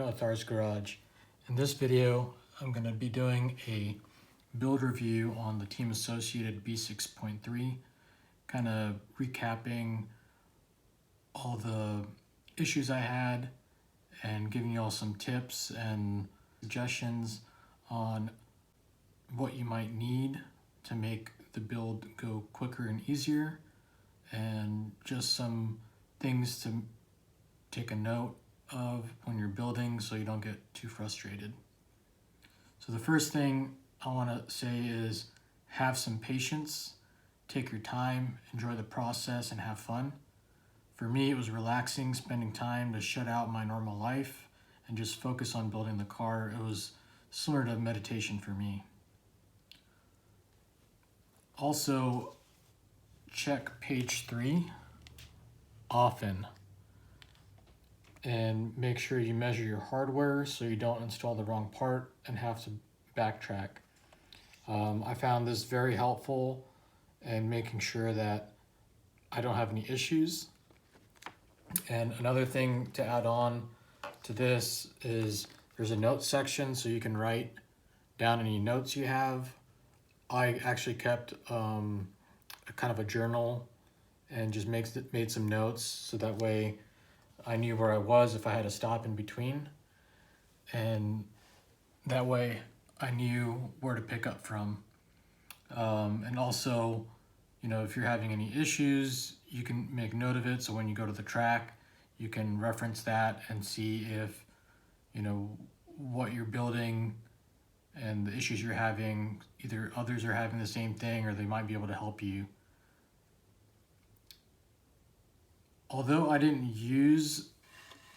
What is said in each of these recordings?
with RC Garage. In this video, I'm going to be doing a build review on the team associated B6.3, kind of recapping all the issues I had and giving you all some tips and suggestions on what you might need to make the build go quicker and easier, and just some things to take a note of when you're building so you don't get too frustrated. So the first thing I want to say is have some patience, take your time, enjoy the process, and have fun. For me, it was relaxing, spending time to shut out my normal life and just focus on building the car. It was similar to meditation for me. Also, check page 3 often and make sure you measure your hardware so you don't install the wrong part and have to backtrack. I found this very helpful in making sure that I don't have any issues. And another thing to add on to this is there's a notes section so you can write down any notes you have. I actually kept kind of a journal and just made some notes so that way I knew where I was if I had to stop in between, and that way I knew where to pick up from. And also, if you're having any issues, you can make note of it so when you go to the track you can reference that and see if what you're building and the issues you're having, either others are having the same thing or they might be able to help you. Although I didn't use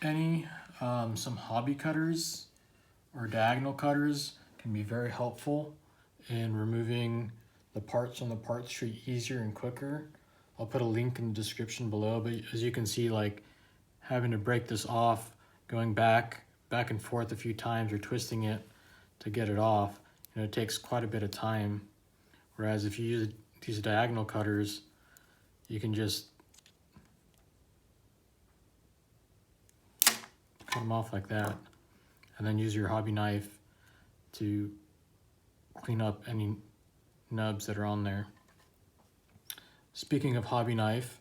any, some hobby cutters or diagonal cutters can be very helpful in removing the parts on the parts tree easier and quicker. I'll put a link in the description below, but as you can see, like having to break this off, going back and forth a few times or twisting it to get it off, it takes quite a bit of time. Whereas if you use these diagonal cutters, you can just cut them off like that and then use your hobby knife to clean up any nubs that are on there. Speaking of hobby knife,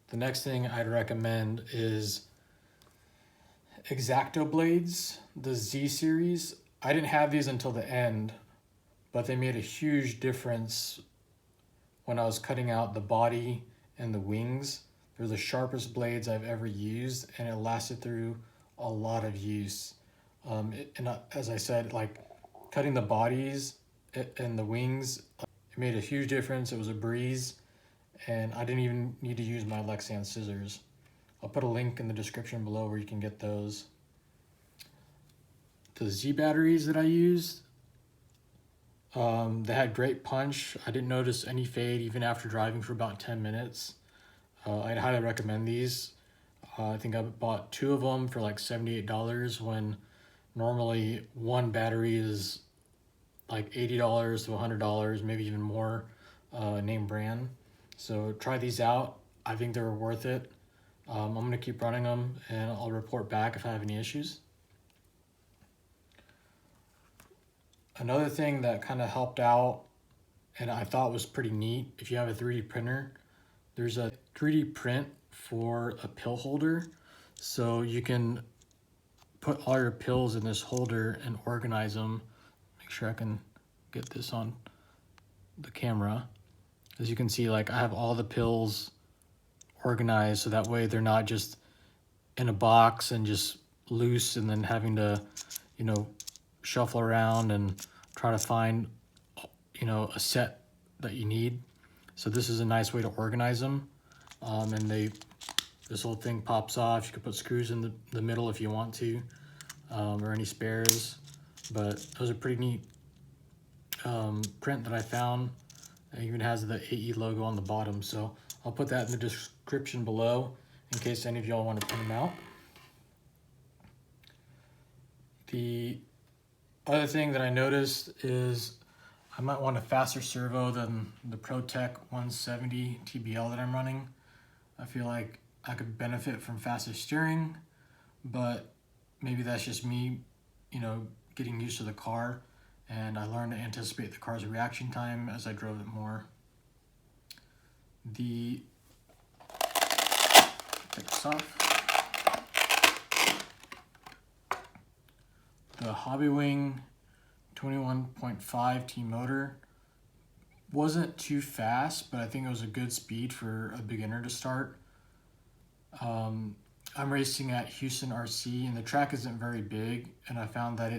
the next thing I'd recommend is X-Acto blades, the Z series. I didn't have these until the end, but they made a huge difference when I was cutting out the body and the wings. They're the sharpest blades I've ever used, and it lasted through a lot of use. As I said, like cutting the bodies and the wings, it made a huge difference. It was a breeze, and I didn't even need to use my Lexan scissors. I'll put a link in the description below where you can get those. The Z batteries that I used, they had great punch. I didn't notice any fade even after driving for about 10 minutes. I'd highly recommend these. I think I bought 2 of them for like $78 when normally one battery is like $80 to $100, maybe even more, name brand. So try these out. I think they're worth it. I'm gonna keep running them and I'll report back if I have any issues. Another thing that kind of helped out and I thought was pretty neat, if you have a 3D printer, there's a 3D print for a pill holder. So you can put all your pills in this holder and organize them. Make sure I can get this on the camera. As you can see, like I have all the pills organized so that way they're not just in a box and just loose and then having to, shuffle around and try to find, a set that you need. So this is a nice way to organize them. And this whole thing pops off. You could put screws in the middle if you want to, or any spares. But it was a pretty neat print that I found. It even has the AE logo on the bottom. So I'll put that in the description below in case any of y'all want to print them out. The other thing that I noticed is I might want a faster servo than the ProTech 170 TBL that I'm running. I feel like I could benefit from faster steering, but maybe that's just me, getting used to the car, and I learned to anticipate the car's reaction time as I drove it more. Take this off. The Hobbywing 21.5 T motor wasn't too fast, but I think it was a good speed for a beginner to start. I'm racing at Houston RC, and the track isn't very big, and I found that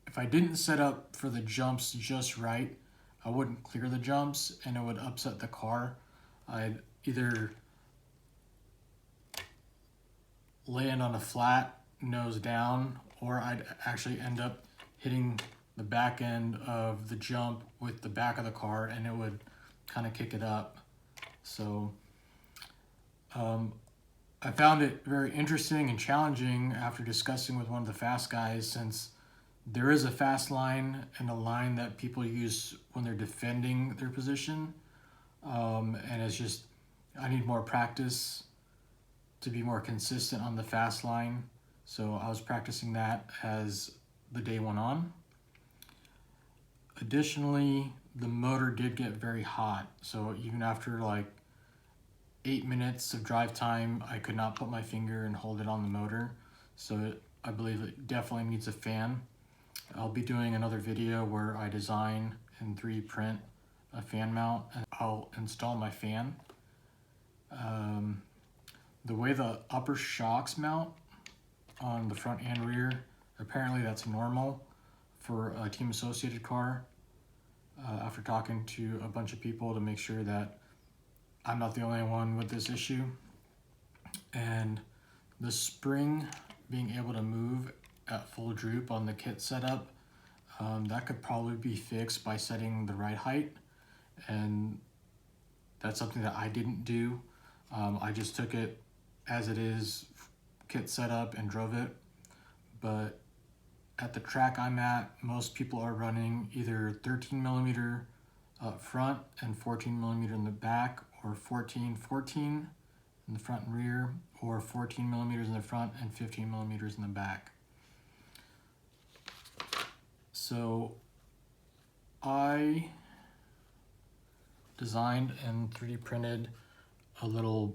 if I didn't set up for the jumps just right, I wouldn't clear the jumps and it would upset the car. I'd either land on a flat nose down, or I'd actually end up hitting the back end of the jump with the back of the car, and it would kind of kick it up. So I found it very interesting and challenging after discussing with one of the fast guys, since there is a fast line and a line that people use when they're defending their position. And it's just, I need more practice to be more consistent on the fast line. So I was practicing that as the day went on. Additionally, the motor did get very hot. So even after like 8 minutes of drive time, I could not put my finger and hold it on the motor. So I believe it definitely needs a fan. I'll be doing another video where I design and 3D print a fan mount, and I'll install my fan. The way the upper shocks mount on the front and rear, apparently that's normal for a team associated car. After talking to a bunch of people to make sure that I'm not the only one with this issue. And the spring being able to move at full droop on the kit setup, that could probably be fixed by setting the right height, and that's something that I didn't do. I just took it as it is, kit setup, and drove it. But at the track I'm at, most people are running either 13 millimeter up front and 14 millimeter in the back, or 14-14 in the front and rear, or 14 millimeters in the front and 15 millimeters in the back. So I designed and 3D printed a little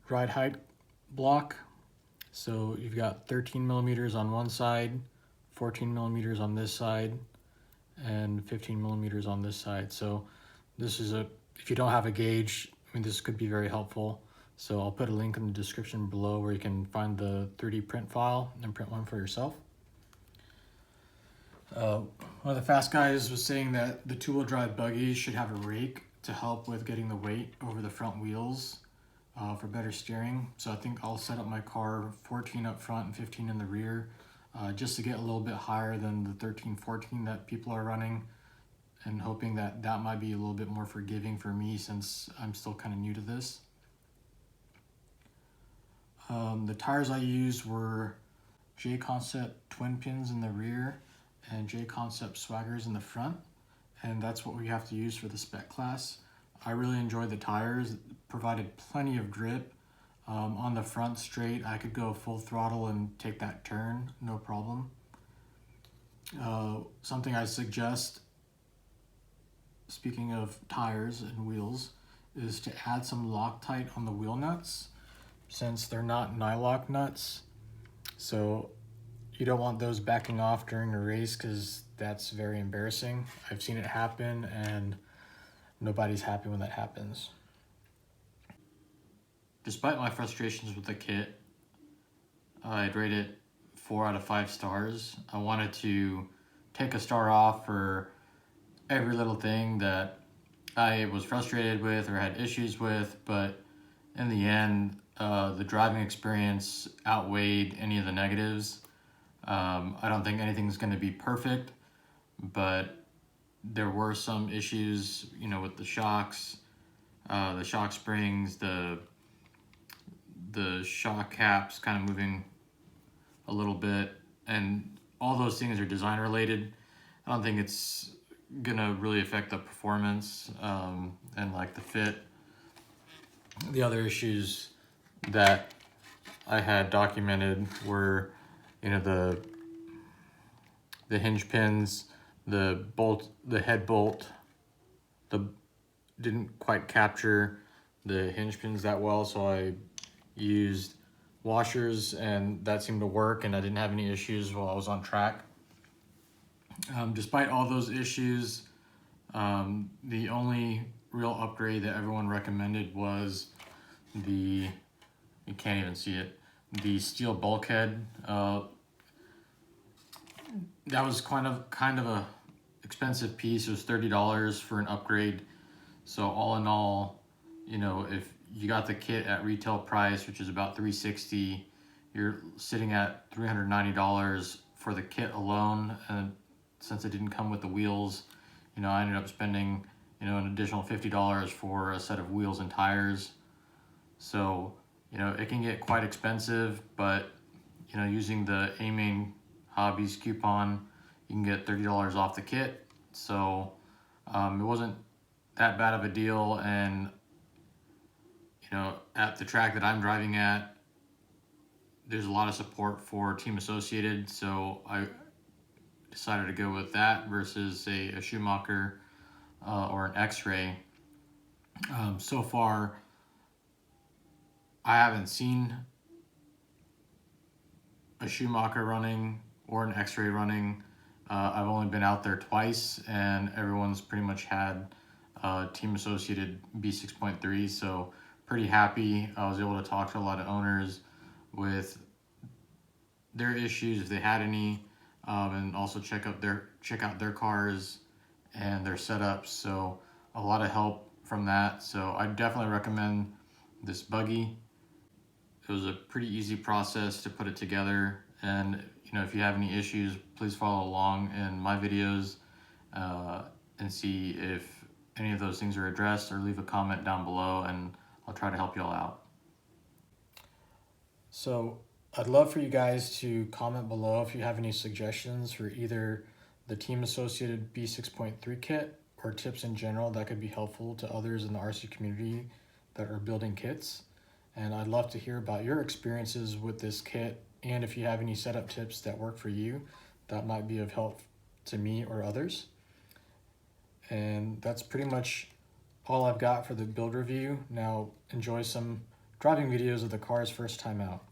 ride height block. So you've got 13 millimeters on one side, 14 millimeters on this side, and 15 millimeters on this side. So this is if you don't have a gauge, this could be very helpful. So I'll put a link in the description below where you can find the 3D print file and print one for yourself. One of the fast guys was saying that the two-wheel drive buggy should have a rake to help with getting the weight over the front wheels for better steering. So I think I'll set up my car 14 up front and 15 in the rear, just to get a little bit higher than the 13-14 that people are running, and hoping that that might be a little bit more forgiving for me since I'm still kind of new to this. The tires I used were J-Concept twin pins in the rear and J-Concept swaggers in the front, and that's what we have to use for the spec class. I really enjoyed the tires. It provided plenty of grip. On the front straight, I could go full throttle and take that turn, no problem. Something I suggest, speaking of tires and wheels, is to add some Loctite on the wheel nuts, since they're not nylock nuts. So you don't want those backing off during a race, because that's very embarrassing. I've seen it happen, and nobody's happy when that happens. Despite my frustrations with the kit, I'd rate it 4 out of 5 stars. I wanted to take a star off for every little thing that I was frustrated with or had issues with, but in the end, the driving experience outweighed any of the negatives. I don't think anything's going to be perfect, but there were some issues, with the shocks, the shock springs, the shock caps kind of moving a little bit, and all those things are design related. I don't think it's gonna really affect the performance and like the fit. The other issues that I had documented were, you know, the hinge pins, the head bolt, didn't quite capture the hinge pins that well, so I used washers and that seemed to work, and I didn't have any issues while I was on track. Despite all those issues, the only real upgrade that everyone recommended was you can't even see it, the steel bulkhead. That was kind of a expensive piece. It was $30 for an upgrade. So all in all, you know, if you got the kit at retail price, which is about $360, you're sitting at $390 for the kit alone. And since it didn't come with the wheels, you know, I ended up spending, you know, an additional $50 for a set of wheels and tires. So, you know, it can get quite expensive, but, you know, using the A-Main Hobbies coupon, you can get $30 off the kit. So it wasn't that bad of a deal. And, you know, at the track that I'm driving at, there's a lot of support for Team Associated, so I decided to go with that versus a Schumacher or an X-Ray. So far, I haven't seen a Schumacher running or an X-Ray running. I've only been out there twice, and everyone's pretty much had Team Associated B6.3, so pretty happy. I was able to talk to a lot of owners with their issues if they had any, and also check out their cars and their setups. So a lot of help from that. So I definitely recommend this buggy. It was a pretty easy process to put it together, and you know, if you have any issues, please follow along in my videos and see if any of those things are addressed, or leave a comment down below and I'll try to help you all out. So I'd love for you guys to comment below if you have any suggestions for either the Team Associated B6.3 kit or tips in general that could be helpful to others in the RC community that are building kits. And I'd love to hear about your experiences with this kit, and if you have any setup tips that work for you that might be of help to me or others. And that's pretty much all I've got for the build review. Now enjoy some driving videos of the car's first time out.